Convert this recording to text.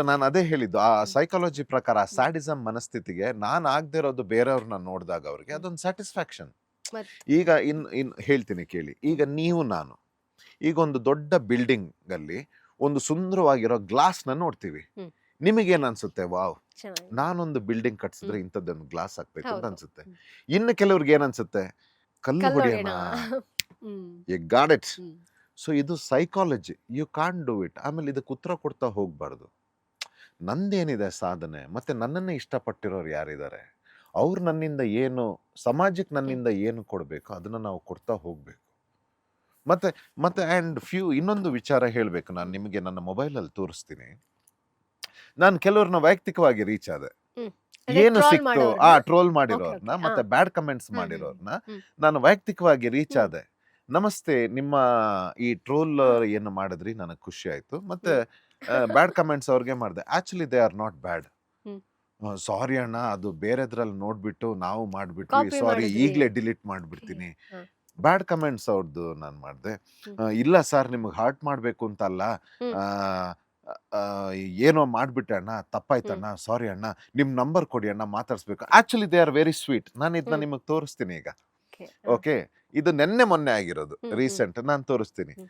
ನಾನು ಅದೇ ಹೇಳಿದ್ದು ಆ ಹ್ಮ್. ಸೈಕಾಲಜಿ ಪ್ರಕಾರ ಹ್ಮ್. ಸ್ಯಾಡಿಸಮ್ ಮನಸ್ಥಿತಿಗೆ ನಾನು ಆಗದೆ ಇರೋದು ಬೇರೆಯವ್ರನ್ನ ನೋಡಿದಾಗ ಅವ್ರಿಗೆ ಹ್ಮ್. ಅದೊಂದು ಸ್ಯಾಟಿಸ್ಫ್ಯಾಕ್ಷನ್. ಮತ್ ಈಗ ಇನ್ ಹೇಳ್ತೀನಿ ಕೇಳಿ. ಈಗ ನೀವು ನಾನು ಈಗ ಒಂದು ದೊಡ್ಡ ಬಿಲ್ಡಿಂಗ್ ಅಲ್ಲಿ ಒಂದು ಸುಂದರವಾಗಿರೋ ಗ್ಲಾಸ್ ನ ನೋಡ್ತೀವಿ. ಹ್ಮ್. ನಿಮಗೇನ್ ಅನ್ಸುತ್ತೆ? ವಾವ್, ಚೆನ್ನಾಗಿದೆ. ನಾನೊಂದು ಬಿಲ್ಡಿಂಗ್ ಕಟ್ಸಿದ್ರೆ ಹ್ಮ್. ಇಂಥದ್ದೊಂದು ಗ್ಲಾಸ್ ಹಾಕ್ಬೇಕು ಅಂತ ಹೌದು. ಅನ್ಸುತ್ತೆ. ಹ್ಮ್. ಇನ್ನು ಕೆಲವ್ರಿಗೆ ಏನ್ ಅನ್ಸುತ್ತೆ? ಕಲ್ಲು ಹೊಡೆಯೋಣ. ಕಲ್ಲೊಡೆಯೋಣ. Hmm. You got it. Hmm. So ಇದು psychology. You can't do it. ಆಮೇಲೆ ಇದಕ್ಕೆ ಉತ್ತರ ಕೊಡ್ತಾ ಹೋಗ್ಬಾರ್ದು. ನಂದೇನಿದೆ ಸಾಧನೆ, ಮತ್ತೆ ನನ್ನನ್ನೇ ಇಷ್ಟಪಟ್ಟಿರೋರು ಯಾರಿದ್ದಾರೆ, ಅವ್ರು ನನ್ನಿಂದ ಏನು, ಸಮಾಜಕ್ಕೆ ಹ್ಮ್. ನನ್ನಿಂದ ಏನು ಕೊಡಬೇಕು ಅದನ್ನ ನಾವು ಕೊಡ್ತಾ ಹೋಗ್ಬೇಕು. ಮತ್ತೆ ಮತ್ತೆ ಆ್ಯಂಡ್ ಇನ್ನೊಂದು ವಿಚಾರ ಹೇಳಬೇಕು. ನಾನು ಹ್ಮ್. ನಿಮಗೆ ನನ್ನ ಮೊಬೈಲಲ್ಲಿ ತೋರಿಸ್ತೀನಿ. ನಾನು ಕೆಲವ್ರನ್ನ ವೈಯಕ್ತಿಕವಾಗಿ ರೀಚ್ ಆದೆ. ಹ್ಮ್. ಅದೇ ಏನು ಟ್ರೋಲ್ ಸಿಕ್ತು ಮಾಡೋರ್ನ? ಟ್ರೋಲ್ ಓಕೆ, ಮಾಡಿರೋರ್ನ ಓಕೆ. ಮತ್ತೆ ಬ್ಯಾಡ್ ಕಮೆಂಟ್ಸ್ ಹ್ಮ್. ಹ್ಮ್. ಮಾಡಿರೋರ್ನ ಹ್ಮ್. ನಾನು ವೈಯಕ್ತಿಕವಾಗಿ ರೀಚ್ ಹ್ಮ್. ಆದೆ. ನಮಸ್ತೆ, ನಿಮ್ಮ ಈ ಟ್ರೋಲ್ ಹಾ. ಏನು ಮಾಡಿದ್ರಿ ನನಗೆ ಖುಷಿ ಆಯ್ತು. ಮತ್ತೆ ಹ್ಮ್. ಬ್ಯಾಡ್ ಕಮೆಂಟ್ಸ್ ಅವ್ರಿಗೆ ಮಾಡಿದೆ. Actually they are not bad. Hmm. Sorry ಅಣ್ಣ, ಅದು ಬೇರೆದ್ರಲ್ಲಿ ನೋಡ್ಬಿಟ್ಟು ನಾವು ಮಾಡ್ಬಿಟ್ವಿ, ಕಾಪಿ ಸಾರಿ ಮಾಡಿದ್ವಿ. ಈಗಲೇ ಡಿಲೀಟ್ ಮಾಡ್ಬಿಡ್ತೀನಿ. ಹಾ. ಬ್ಯಾಡ್ ಕಮೆಂಟ್ಸ್ ಅವ್ರದ್ದು ನಾನು ಮಾಡಿದೆ. ಹ್ಮ್. ಇಲ್ಲ ಸರ್, ನಿಮಗೆ ಹರ್ಟ್ ಮಾಡಬೇಕು ಅಂತ ಅಲ್ಲ, ಹ್ಮ್. ಆ, ಆ, ಏನೋ ಮಾಡ್ಬಿಟ್ಟೆ ಅಣ್ಣ, ಹ್ಮ್. ತಪ್ಪಾಯ್ತಣ್ಣ, ಸಾರಿ ಅಣ್ಣ, ನಿಮ್ಮ ನಂಬರ್ ಕೊಡಿ ಅಣ್ಣ, ಮಾತಾಡ್ಸ್ಬೇಕು. Actually they are very sweet. ನಾನು ಇದನ್ನ ಹ್ಮ್. ನಿಮಗೆ ತೋರಿಸ್ತೀನಿ ಈಗ. ಓಕೆ. ಹಾ. ಓಕೆ, ಇದು ನೆನ್ನೆ ಮೊನ್ನೆ ಆಗಿರೋದು, ಹ್ಮ್. ಹ್ಮ್. ರೀಸೆಂಟ್. ನಾನು ತೋರಿಸ್ತೀನಿ. ಹ್ಮ್.